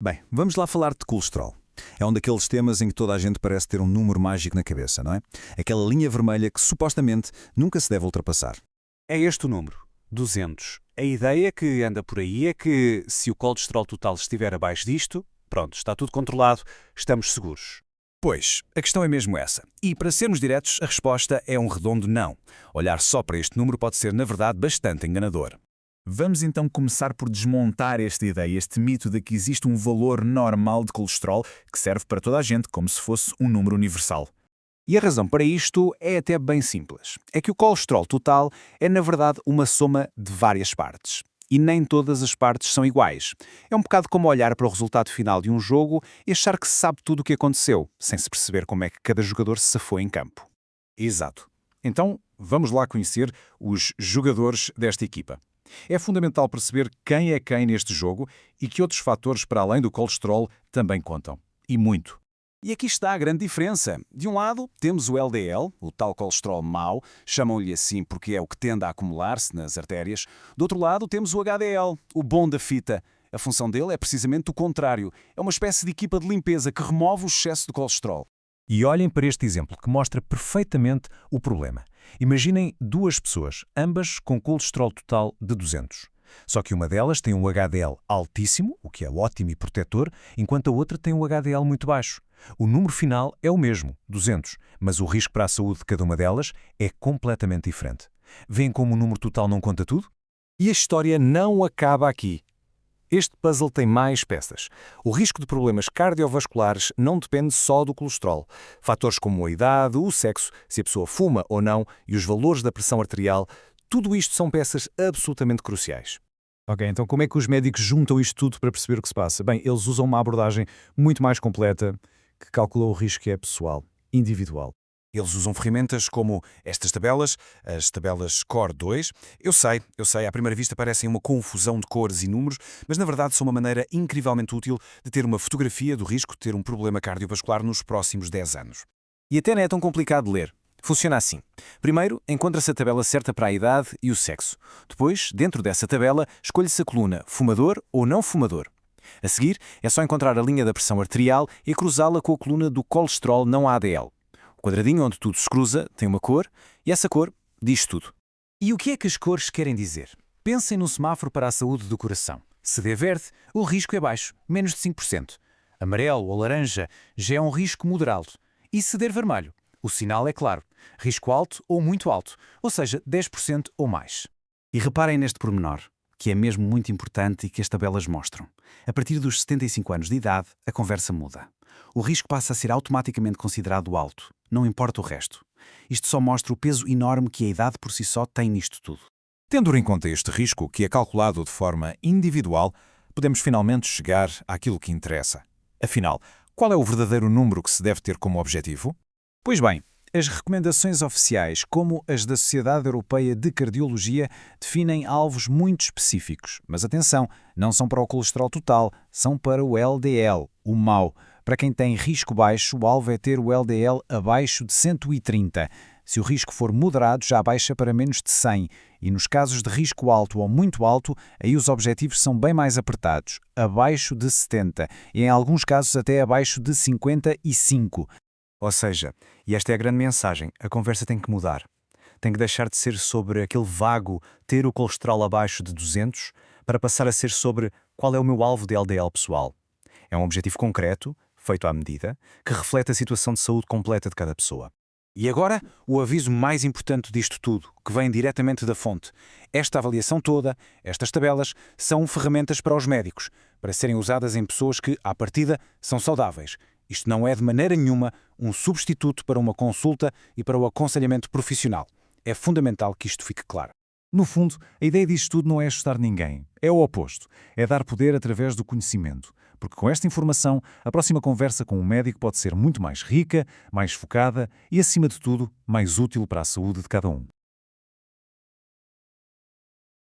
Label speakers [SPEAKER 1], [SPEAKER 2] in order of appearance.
[SPEAKER 1] Bem, vamos lá falar de colesterol. É um daqueles temas em que toda a gente parece ter um número mágico na cabeça, não é? Aquela linha vermelha que supostamente nunca se deve ultrapassar.
[SPEAKER 2] É este o número, 200. A ideia que anda por aí é que, se o colesterol total estiver abaixo disto, pronto, está tudo controlado, estamos seguros.
[SPEAKER 3] Pois, a questão é mesmo essa. E, para sermos diretos, a resposta é um redondo não. Olhar só para este número pode ser, na verdade, bastante enganador. Vamos então começar por desmontar esta ideia, este mito de que existe um valor normal de colesterol que serve para toda a gente como se fosse um número universal. E a razão para isto é até bem simples. É que o colesterol total é, na verdade, uma soma de várias partes. E nem todas as partes são iguais. É um bocado como olhar para o resultado final de um jogo e achar que se sabe tudo o que aconteceu, sem se perceber como é que cada jogador se safou em campo. Exato. Então, vamos lá conhecer os jogadores desta equipa. É fundamental perceber quem é quem neste jogo e que outros fatores para além do colesterol também contam. E muito. E aqui está a grande diferença. De um lado, temos o LDL, o tal colesterol mau, chamam-lhe assim porque é o que tende a acumular-se nas artérias. Do outro lado, temos o HDL, o bom da fita. A função dele é precisamente o contrário. É uma espécie de equipa de limpeza que remove o excesso de colesterol.
[SPEAKER 4] E olhem para este exemplo que mostra perfeitamente o problema. Imaginem duas pessoas, ambas com colesterol total de 200. Só que uma delas tem um HDL altíssimo, o que é ótimo e protetor, enquanto a outra tem um HDL muito baixo. O número final é o mesmo, 200, mas o risco para a saúde de cada uma delas é completamente diferente. Veem como o número total não conta tudo?
[SPEAKER 3] E a história não acaba aqui. Este puzzle tem mais peças. O risco de problemas cardiovasculares não depende só do colesterol. Fatores como a idade, o sexo, se a pessoa fuma ou não e os valores da pressão arterial, tudo isto são peças absolutamente cruciais.
[SPEAKER 5] Ok, então como é que os médicos juntam isto tudo para perceber o que se passa? Bem, eles usam uma abordagem muito mais completa que calcula o risco que é pessoal, individual.
[SPEAKER 3] Eles usam ferramentas como estas tabelas, as tabelas Core 2. Eu sei, à primeira vista parecem uma confusão de cores e números, mas na verdade são uma maneira incrivelmente útil de ter uma fotografia do risco de ter um problema cardiovascular nos próximos 10 anos. E até não é tão complicado de ler. Funciona assim. Primeiro, encontra-se a tabela certa para a idade e o sexo. Depois, dentro dessa tabela, escolhe-se a coluna fumador ou não fumador. A seguir, é só encontrar a linha da pressão arterial e cruzá-la com a coluna do colesterol não ADL. O quadradinho onde tudo se cruza tem uma cor e essa cor diz tudo. E o que é que as cores querem dizer? Pensem num semáforo para a saúde do coração. Se der verde, o risco é baixo, menos de 5%. Amarelo ou laranja já é um risco moderado. E se der vermelho? O sinal é claro, risco alto ou muito alto, ou seja, 10% ou mais. E reparem neste pormenor, que é mesmo muito importante e que as tabelas mostram. A partir dos 75 anos de idade, a conversa muda. O risco passa a ser automaticamente considerado alto, não importa o resto. Isto só mostra o peso enorme que a idade por si só tem nisto tudo.
[SPEAKER 1] Tendo em conta este risco, que é calculado de forma individual, podemos finalmente chegar àquilo que interessa. Afinal, qual é o verdadeiro número que se deve ter como objetivo?
[SPEAKER 5] Pois bem, as recomendações oficiais, como as da Sociedade Europeia de Cardiologia, definem alvos muito específicos. Mas atenção, não são para o colesterol total, são para o LDL, o mau. Para quem tem risco baixo, o alvo é ter o LDL abaixo de 130. Se o risco for moderado, já baixa para menos de 100. E nos casos de risco alto ou muito alto, aí os objetivos são bem mais apertados, abaixo de 70 e em alguns casos até abaixo de 55.
[SPEAKER 3] Ou seja, e esta é a grande mensagem, a conversa tem que mudar. Tem que deixar de ser sobre aquele vago ter o colesterol abaixo de 200 para passar a ser sobre qual é o meu alvo de LDL pessoal. É um objetivo concreto, feito à medida, que reflete a situação de saúde completa de cada pessoa.
[SPEAKER 2] E agora, o aviso mais importante disto tudo, que vem diretamente da fonte. Esta avaliação toda, estas tabelas, são ferramentas para os médicos, para serem usadas em pessoas que, à partida, são saudáveis. Isto não é de maneira nenhuma um substituto para uma consulta e para o aconselhamento profissional. É fundamental que isto fique claro.
[SPEAKER 5] No fundo, a ideia disto tudo não é ajustar ninguém. É o oposto. É dar poder através do conhecimento. Porque com esta informação, a próxima conversa com um médico pode ser muito mais rica, mais focada e, acima de tudo, mais útil para a saúde de cada um.